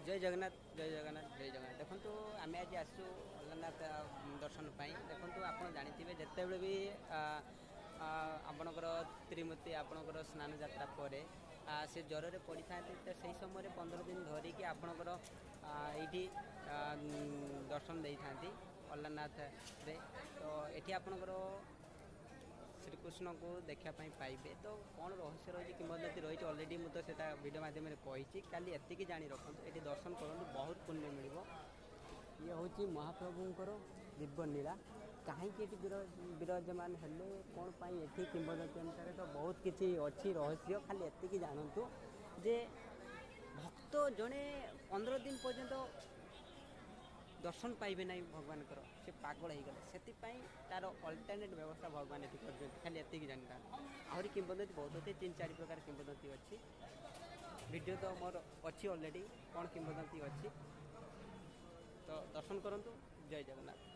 जय जगन्नाथ जय जगन्नाथ जय जगन्नाथ देखो आम आज आसु अल्लानाथ दर्शन देखो आप जानते जिते भी आपणकर त्रिमूर्ति आपणकर स्नान यात्रा पर से ज्वर पड़ी था तो से समय 15 दिन धरिकी आपणकर ये दर्शन दे था अल्लानाथ रे तो ये आपणकर श्रीकृष्ण को देखापी पाइबे तो कौन रहस्य रही किंवदंती रही अलरेडी मुझे तो वीडियो मध्यम कही खाली एति जाणी रखु ये दर्शन करूँ बहुत पुण्य मिल ये हूँ महाप्रभुंर दिव्य नीला कहीं विराजमान हेले कौन पाई ये किंवदंती अनुसार तो बहुत किसी अच्छी रहस्य खाली एति जानतु जे भक्त जड़े 15 दिन पर्यंत दर्शन पाइबे ना भगवान से पागल हो गले से तार अल्टरनेट व्यवस्था भगवान ये कर खाली एति जानता आहरी किंवदंती बहुत अच्छे 3-4 प्रकार किंवदंती अच्छी वीडियो तो मोर अच्छी ऑलरेडी कौन किंवदंती अच्छी तो दर्शन करंतु जय जगन्नाथ।